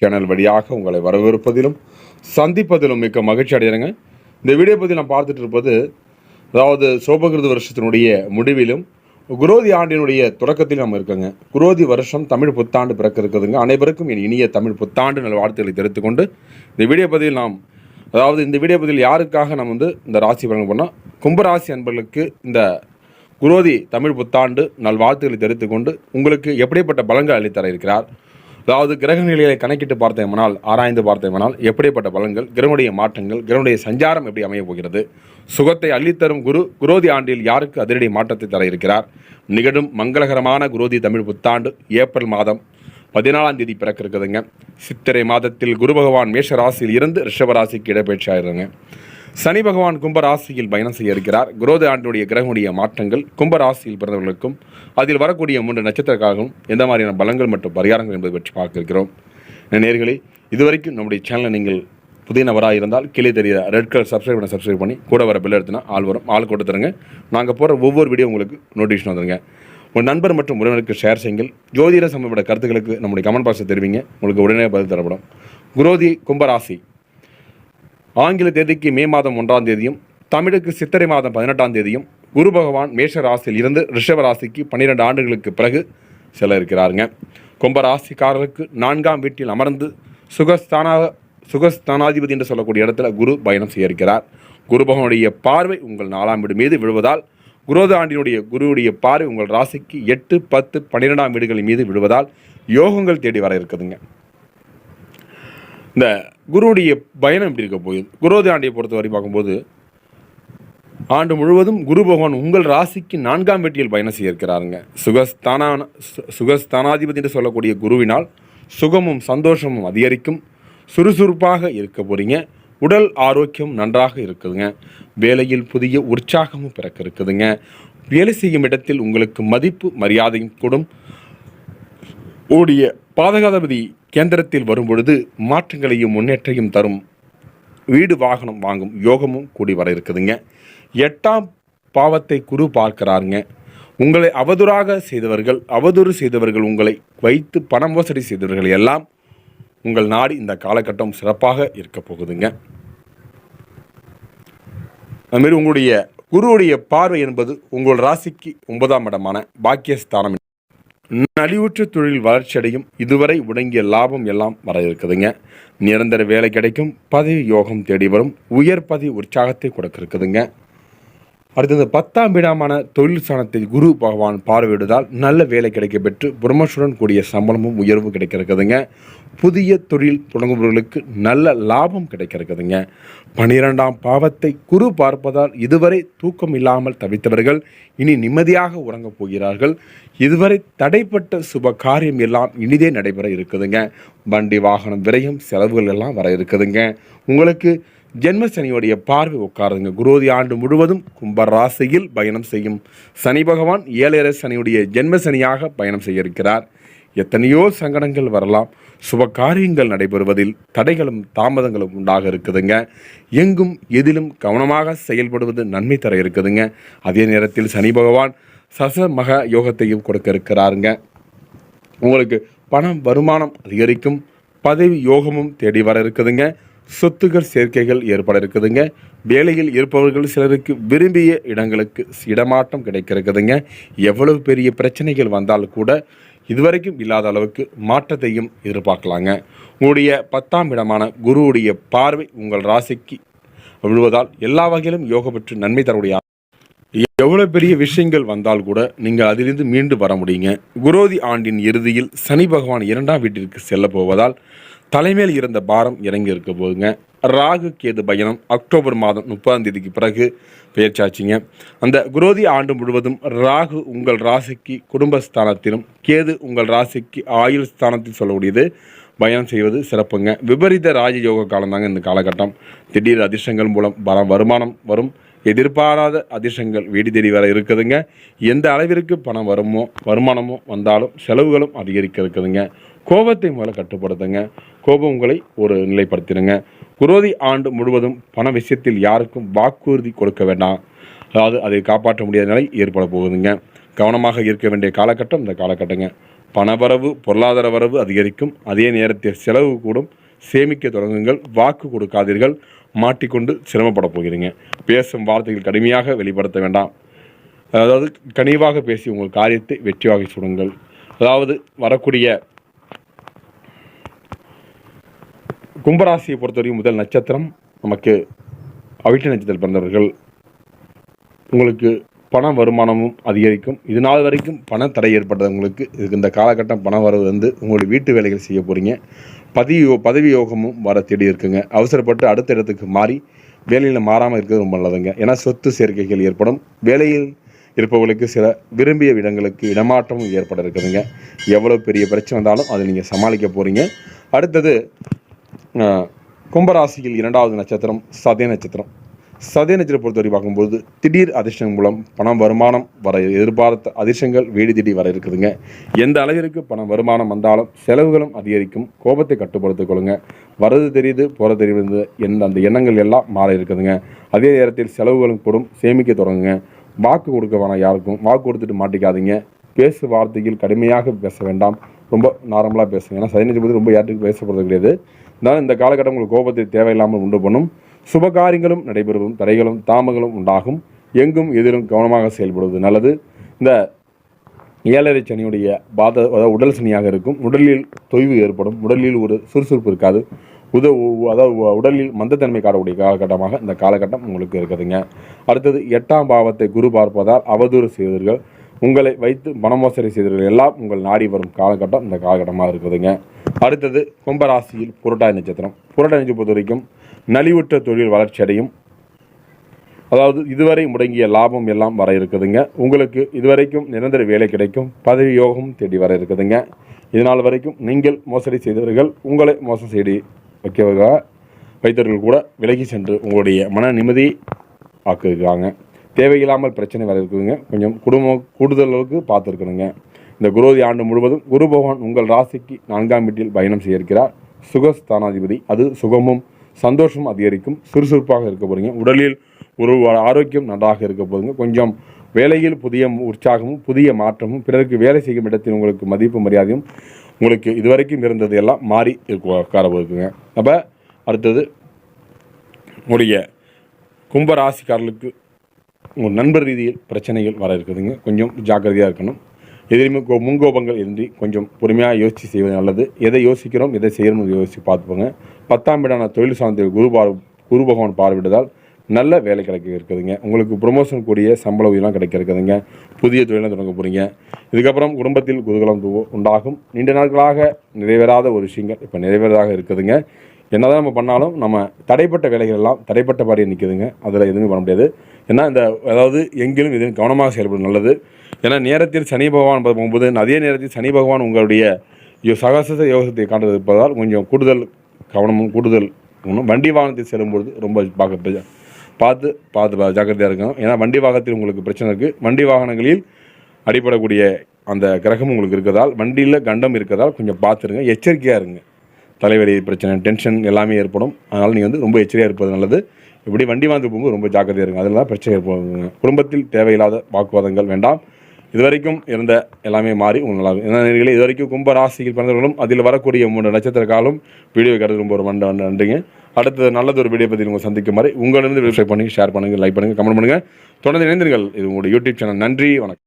Channel வழியாக உங்களை வரவேற்பதிலும் சந்திப்பதிலும் மிக்க மகிழ்ச்சி அடைகிறேங்க. இந்த வீடியோ பற்றி நான் பார்த்துட்டு இருப்பது, அதாவது சோபகிருது வருஷத்தினுடைய முடிவிலும் குரோதி ஆண்டினுடைய தொடக்கத்தில் நம்ம இருக்கோங்க. குரோதி வருஷம் தமிழ் புத்தாண்டு பிறக்க இருக்குதுங்க. அனைவருக்கும் என் இனிய தமிழ் புத்தாண்டு நல் வாழ்த்துக்களை தெரிவித்துக்கொண்டு இந்த வீடியோ பதிவில் இந்த வீடியோ பதிவில் யாருக்காக நம்ம இந்த ராசி பலன் பண்ணோம், கும்பராசி அன்பர்களுக்கு இந்த குரோதி தமிழ் புத்தாண்டு நல் வாழ்த்துக்களை தெரிவித்துக்கொண்டு உங்களுக்கு எப்படிப்பட்ட பலன்கள் அளித்தர இருக்கிறார், அதாவது கிரக நிலைகளை கணக்கிட்டு பார்த்தோம்னால், ஆராய்ந்து பார்த்தோம்னால் எப்படிப்பட்ட பலன்கள், கிரகனுடைய மாற்றங்கள், கிரகனுடைய சஞ்சாரம் எப்படி அமையப் போகிறது, சுகத்தை அள்ளித்தரும் குரோதி ஆண்டில் யாருக்கு அதிரடி மாற்றத்தை தர இருக்கிறார், நிகழும் மங்களகரமான குரோதி தமிழ் புத்தாண்டு ஏப்ரல் மாதம் 14ஆம் தேதி பிறக்க இருக்குதுங்க. சித்திரை மாதத்தில் குரு பகவான் மேஷ ராசியில் இருந்து ரிஷபராசிக்கு இடப்பெயர்ச்சி ஆயிருங்க. சனி பகவான் கும்பராசியில் பயணம் செய்ய இருக்கிறார். குரோதி ஆண்டினுடைய கிரகனுடைய மாற்றங்கள் கும்பராசியில் பிறந்தவர்களுக்கும் அதில் வரக்கூடிய 3 நட்சத்திரக்காகவும் எந்த மாதிரியான பலங்கள் மற்றும் பரிகாரங்கள் என்பதை பற்றி பார்க்க இருக்கிறோம். நேயர்களே, இதுவரைக்கும் நம்முடைய சேனலை நீங்கள் புதிய நபராக இருந்தால் கீழே தெரிகிற ரெட் கலர் சப்ஸ்கிரைப் பண்ணி கூட வர பெல் எடுத்துனா ஆள் வரும், ஆள் கொடுத்துருங்க. நாங்கள் போகிற ஒவ்வொரு வீடியோ உங்களுக்கு நோட்டிஃபிகேஷன் வந்துருங்க. உங்கள் நண்பர் மற்றும் உறவினருக்கு ஷேர் செய்யுங்கள். ஜோதிட சம்பந்தப்பட்ட கருத்துக்களுக்கு நம்முடைய கமெண்ட் பாக்ஸில் தெரிவிங்க, உங்களுக்கு உடனே பதில் தரப்படும். குரோதி கும்பராசி ஆங்கில தேதிக்கு மே மாதம் 1ஆம் தேதியும் தமிழுக்கு சித்திரை மாதம் 18ஆம் தேதியும் குரு பகவான் மேஷ ராசியில் இருந்து ரிஷப ராசிக்கு 12 ஆண்டுகளுக்கு பிறகு செல்ல இருக்கிறாருங்க. கும்பராசிக்காரர்களுக்கு 4ஆம் வீட்டில் அமர்ந்து சுகஸ்தானாதிபதி என்று சொல்லக்கூடிய இடத்துல குரு பயணம் செய்ய இருக்கிறார். குரு பகவானுடைய பார்வை உங்கள் 4ஆம் வீடு மீது விழுவதால், குருவுடைய பார்வை உங்கள் ராசிக்கு 8, 10, 12ஆம் வீடுகளின் மீது விழுவதால் யோகங்கள் தேடி வர இருக்குதுங்க. இந்த குருவுடைய பயணம் எப்படி இருக்க போகுது, குரோதி ஆண்டியை பொறுத்தவரை பார்க்கும்போது ஆண்டு முழுவதும் குரு பகவான் உங்கள் ராசிக்கு 4ஆம் வீட்டில் பயணம் செய்ய இருக்கிறாருங்க. சுகஸ்தானாதிபதி என்று சொல்லக்கூடிய குருவினால் சுகமும் சந்தோஷமும் அதிகரிக்கும். சுறுசுறுப்பாக இருக்க போறீங்க. உடல் ஆரோக்கியம் நன்றாக இருக்குதுங்க. வேலையில் புதிய உற்சாகமும் பிறக்க இருக்குதுங்க. வேலை செய்யும் இடத்தில் உங்களுக்கு மதிப்பு மரியாதையும் கூடும். ஓடிய பாதகாதிபதி கேந்திரத்தில் வரும் பொழுது மாற்றங்களையும் முன்னேற்றையும் தரும். வீடு வாகனம் வாங்கும் யோகமும் கூடி வர இருக்குதுங்க. 8ஆம் பாவத்தை குரு பார்க்கிறாருங்க. உங்களை அவதூறு செய்தவர்கள், உங்களை வைத்து பண மோசடி செய்தவர்கள் எல்லாம் உங்கள் நாடு இந்த காலகட்டம் சிறப்பாக இருக்க போகுதுங்க. அதுமாரி உங்களுடைய குருவுடைய பார்வை என்பது உங்கள் ராசிக்கு 9ஆம் இடமான பாக்கியஸ்தானம். நலிவுற்ற தொழில் வளர்ச்சியடையும். இதுவரை முடங்கிய லாபம் எல்லாம் வர இருக்குதுங்க. நிரந்தர வேலை கிடைக்கும். பதவி யோகம் தேடி வரும். உயர் பதவி உற்சாகத்தை கொடுக்க இருக்குதுங்க. அடுத்தது 10ஆம் வீடாமான தொழில் ஸ்தானத்தை குரு பகவான் பார்வையிடுவதால் நல்ல வேலை கிடைக்க பெற்று ப்ரமோஷனுடன் கூடிய சம்பளமும் உயர்வு கிடைக்க இருக்குதுங்க. புதிய தொழில் தொடங்குபவர்களுக்கு நல்ல லாபம் கிடைக்க இருக்குதுங்க. 12ஆம் பாவத்தை குரு பார்ப்பதால் இதுவரை தூக்கம் இல்லாமல் தவித்தவர்கள் இனி நிம்மதியாக உறங்கப் போகிறார்கள். இதுவரை தடைப்பட்ட சுப காரியம் எல்லாம் இனிதே நடைபெற இருக்குதுங்க. வண்டி வாகனம் விரயம் செலவுகள் எல்லாம் வர இருக்குதுங்க. உங்களுக்கு ஜென்மசனியோடைய பார்வை உட்காருங்க. குரோதி ஆண்டு முழுவதும் கும்பராசியில் பயணம் செய்யும் சனி பகவான் 7 சனியுடைய ஜென்மசனியாக பயணம் செய்ய இருக்கிறார். எத்தனையோ சங்கடங்கள் வரலாம். சுப காரியங்கள் நடைபெறுவதில் தடைகளும் தாமதங்களும் உண்டாக இருக்குதுங்க. எங்கும் எதிலும் கவனமாக செயல்படுவது நன்மை தர இருக்குதுங்க. அதே நேரத்தில் சனி பகவான் சசமக யோகத்தையும் கொடுக்க இருக்கிறாருங்க. உங்களுக்கு பணம் வருமானம் அதிகரிக்கும். பதவி யோகமும் தேடி வர இருக்குதுங்க. சொத்துக்கள் சேர்க்கைகள் ஏற்பட இருக்குதுங்க. வேலையில் இருப்பவர்கள் சிலருக்கு விரும்பிய இடங்களுக்கு இடமாற்றம் கிடைக்க இருக்குதுங்க. எவ்வளவு பெரிய பிரச்சனைகள் வந்தால் கூட இதுவரைக்கும் இல்லாத அளவுக்கு மாற்றத்தையும் எதிர்பார்க்கலாங்க. உங்களுடைய 10ஆம் இடமான குருவுடைய பார்வை உங்கள் ராசிக்கு விழுவதால் எல்லா வகையிலும் யோக பெற்று நன்மை தரக்கூடிய எவ்வளவு பெரிய விஷயங்கள் வந்தால் கூட நீங்கள் அதிலிருந்து மீண்டு வர முடியுங்க. குரோதி ஆண்டின் இறுதியில் சனி பகவான் 2ஆம் வீட்டிற்கு செல்ல போவதால் தலைமையில் இருந்த பாரம் இறங்கி இருக்க போதுங்க. ராகு கேது பயணம் அக்டோபர் மாதம் 30ஆம் தேதிக்கு பிறகு பெயர்ச்சாச்சிங்க. அந்த குரோதி ஆண்டு முழுவதும் ராகு உங்கள் ராசிக்கு குடும்பஸ்தானத்திலும் கேது உங்கள் ராசிக்கு ஆயுள் ஸ்தானத்தில் சொல்லக்கூடியது பயணம் செய்வது சிறப்புங்க. விபரீத ராஜயோக காலம் தாங்க இந்த காலகட்டம். திடீர் அதிர்ஷ்டங்கள் மூலம் வருமானம் வரும். எதிர்பாராத அதிர்ஷ்டங்கள் வீடு தேடி வர இருக்குதுங்க. எந்த அளவிற்கு பணம் வருமானமோ வந்தாலும் செலவுகளும் அதிகரிக்க இருக்குதுங்க. கோபத்தை முதல்ல கட்டுப்படுத்துங்க. கோபம் உங்களை ஒரு நிலைப்படுத்திடுங்க. குரோதி ஆண்டு முழுவதும் பண விஷயத்தில் யாருக்கும் வாக்குறுதி கொடுக்க வேண்டாம். அதாவது அதை காப்பாற்ற முடியாத நிலை ஏற்பட போகுதுங்க. கவனமாக இருக்க வேண்டிய காலகட்டம் இந்த காலகட்டங்க. பணவரவு பொருளாதார வரவு அதிகரிக்கும். அதே நேரத்தில் செலவு கூடும். சேமிக்க தொடங்குங்கள். வாக்கு கொடுக்காதீர்கள். மாட்டிக்கொண்டு சிரமப்பட போகிறீங்க. பேசும் வார்த்தைகள் கடுமையாக வெளிப்படுத்த வேண்டாம். அதாவது கனிவாக பேசி உங்கள் காரியத்தை வெற்றியாக சுடுங்கள். அதாவது வரக்கூடிய கும்பராசியை பொறுத்தவரைக்கும் முதல் நட்சத்திரம் நமக்கு அவிட்ட நட்சத்திரத்தில் பிறந்தவர்கள். உங்களுக்கு பண வருமானமும் அதிகரிக்கும். இது நாள் வரைக்கும் பண தடை ஏற்பட்டவங்களுக்கு இதுக்கு இந்த காலகட்டம் பணம் வரவு வந்து உங்களுடைய வீட்டு வேலைகள் செய்ய போகிறீங்க. பதவி யோகமும் வர தேடி இருக்குங்க. அவசரப்பட்டு அடுத்த இடத்துக்கு மாறி வேலையில் மாறாமல் இருக்கிறது ரொம்ப நல்லதுங்க. ஏன்னா சொத்து சேர்க்கைகள் ஏற்படும். வேலையில் இருப்பவர்களுக்கு சில விரும்பிய இடங்களுக்கு இடமாற்றமும் ஏற்பட இருக்குதுங்க. எவ்வளோ பெரிய பிரச்சனை வந்தாலும் அதை நீங்கள் சமாளிக்க போகிறீங்க. அடுத்தது கும்பராசியில் இரண்டாவது நட்சத்திரம் சதய நட்சத்திரம். சதய நட்சத்திரம் பொறுத்தவரை பார்க்கும்போது திடீர் அதிர்ஷ்டம் மூலம் பணம் வருமானம் வர எதிர்பார்த்த அதிர்ஷ்டங்கள் வீடு திடீர் வர இருக்குதுங்க. எந்த அளவிற்கு பணம் வருமானம் வந்தாலும் செலவுகளும் அதிகரிக்கும். கோபத்தை கட்டுப்படுத்திக் கொள்ளுங்க. வரது தெரியுது போகிற தெரியுது அந்த எண்ணங்கள் எல்லாம் மாற இருக்குதுங்க. அதே நேரத்தில் செலவுகளும் கூடும். சேமிக்க தொடங்குங்க. வாக்கு கொடுக்க வேணாம். யாருக்கும் வாக்கு கொடுத்துட்டு மாட்டிக்காதீங்க. பேசு வார்த்தைகள் கடுமையாக பேச வேண்டாம். ரொம்ப நார்மலாக பேசுங்க. ஏன்னா சதய நட்சத்திரம் ரொம்ப யாருக்கும் பேசப்படுறது கிடையாது. இருந்தாலும் இந்த காலகட்டம் உங்களுக்கு கோபத்தை தேவையில்லாமல் உண்டு பண்ணும். சுபகாரியங்களும் நடைபெறும். தடைகளும் தாமங்களும் உண்டாகும். எங்கும் எதிலும் கவனமாக செயல்படுவது நல்லது. இந்த 7.5 சனியுடைய அதாவது உடல் சனியாக இருக்கும். உடலில் தொய்வு ஏற்படும். உடலில் ஒரு சுறுசுறுப்பு இருக்காது. அதாவது உடலில் மந்தத்தன்மை காட்டக்கூடிய காலகட்டமாக இந்த காலகட்டம் உங்களுக்கு இருக்குதுங்க. அடுத்தது 8ஆம் பாவத்தை குரு பார்ப்பதால் அவதூறு செய்தவர்கள், உங்களை வைத்து பணமோசடி செய்தவர்கள் எல்லாம் உங்கள் நாடி வரும் காலகட்டம் இந்த காலகட்டமாக இருக்குதுங்க. அடுத்தது கும்பராசியில் புரட்டாதி நட்சத்திரம். புரட்டாதி நட்சத்திரம் பொறுத்த வரைக்கும் நலிவுற்ற தொழில் வளர்ச்சி அடையும். அதாவது இதுவரை முடங்கிய லாபம் எல்லாம் வர இருக்குதுங்க. உங்களுக்கு இதுவரைக்கும் நிரந்தர வேலை கிடைக்கும். பதவி யோகம் தேடி வர இருக்குதுங்க. இதனால் வரைக்கும் நீங்கள் மோசடி செய்தவர்கள், உங்களை மோசம் செய்து வைத்தவர்கள் கூட விலகி சென்று உங்களுடைய மன நிம்மதி ஆக்குறாங்க. தேவையில்லாமல் பிரச்சனை வர இருக்குதுங்க. கொஞ்சம் குடும்பம் கூடுதல் அளவுக்கு பார்த்துருக்கணுங்க. இந்த குரோதி ஆண்டு முழுவதும் குரு பகவான் உங்கள் ராசிக்கு 4ஆம் வீட்டில் பயணம் செய்ய இருக்கிறார். சுகஸ்தானாதிபதி. அது சுகமும் சந்தோஷமும் அதிகரிக்கும். சுறுசுறுப்பாக இருக்க போகிறீங்க. உடலில் ஒரு ஆரோக்கியம் நன்றாக இருக்க போதுங்க. கொஞ்சம் வேலையில் புதிய உற்சாகமும் புதிய மாற்றமும், பிறருக்கு வேலை செய்யும் இடத்தில் உங்களுக்கு மதிப்பு மரியாதையும் உங்களுக்கு இதுவரைக்கும் இருந்தது எல்லாம் மாறி இருக்குங்க. அப்போ அடுத்தது உங்களுடைய கும்பராசிக்காரர்களுக்கு உங்கள் நண்பர் ரீதியில் பிரச்சனைகள் வர இருக்குதுங்க. கொஞ்சம் ஜாக்கிரதையாக இருக்கணும். எதிலுமே முன்கோபங்கள் இன்றி கொஞ்சம் பொறுமையாக யோசித்து செய்வது நல்லது. எதை யோசிக்கிறோம் எதை செய்யணும்னு யோசித்து பார்த்துப்போங்க. 10ஆம் வீடான தொழில் சார்ந்த குரு பகவான் பார்வையிட்டதால் நல்ல வேலை கிடைக்க இருக்குதுங்க. உங்களுக்கு ப்ரொமோஷன் கூடிய சம்பள உயர்லாம் கிடைக்க இருக்குதுங்க. புதிய தொழிலாம் தொடங்க போகிறீங்க. இதுக்கப்புறம் குடும்பத்தில் குதூகலம் உண்டாகும். நீண்ட நாட்களாக நிறைவேறாத ஒரு விஷயங்கள் இப்போ நிறைவேறதாக இருக்குதுங்க. என்னதான் நம்ம பண்ணாலும் நம்ம தடைப்பட்ட வேலைகள் எல்லாம் தடைப்பட்ட பாடியே நிற்குதுங்க. அதில் எதுவுமே பண்ண முடியாது. ஏன்னா இந்த அதாவது எங்கிலும் எதுவும் கவனமாக செயல்படும் நல்லது. ஏன்னா நேரத்தில் சனி பகவான் போகும்போது அதே நேரத்தில் சனி பகவான் உங்களுடைய சகச யோகத்தை காண்றது இருப்பதால் கொஞ்சம் கூடுதல் கவனமும் கூடுதல் வண்டி வாகனத்தில் செல்லும்பொழுது ரொம்ப பார்த்து ஜாக்கிரதையாக இருக்கணும். ஏன்னா வண்டி வாகனத்தில் உங்களுக்கு பிரச்சனை இருக்குது. வண்டி வாகனங்களில் அடிப்படக்கூடிய அந்த கிரகம் உங்களுக்கு இருக்கிறதால் வண்டியில் கண்டம் இருக்கிறதால் கொஞ்சம் பார்த்துருங்க. எச்சரிக்கையாக இருங்க. தலைவலி பிரச்சனை டென்ஷன் எல்லாமே ஏற்படும். அதனால் நீங்கள் ரொம்ப எச்சரிக்கையாக இருப்பது நல்லது. இப்படி வண்டி வாங்கி போகும்போது ரொம்ப ஜாக்கிரதையாக இருங்க. அதில் தான் பிரச்சனை ஏற்படுங்க. குடும்பத்தில் தேவையில்லாத வாக்குவாதங்கள் வேண்டாம். இதுவரைக்கும் இருந்த எல்லாமே மாறி உங்களுக்கு நல்லா இருக்கும். ஏன்னா இதுவரைக்கும் கும்ப ராசியில் பிறந்தவர்களும் அதில் வரக்கூடிய 3 நட்சத்திர காலம் வீடியோ கிடையாது. ரொம்ப ஒரு நன்றிங்க. அடுத்தது நல்லது ஒரு வீடியோ பற்றி உங்கள் சந்திக்கும் மாதிரி உங்களிருந்து சப்ஸ்கிரைப் பண்ணி ஷேர் பண்ணுங்கள், லைக் பண்ணுங்கள், கமெண்ட் பண்ணுங்கள். தொடர்ந்து இணைந்திருங்கள். இது உங்களுடைய யூடியூப் சேனல். நன்றி, வணக்கம்.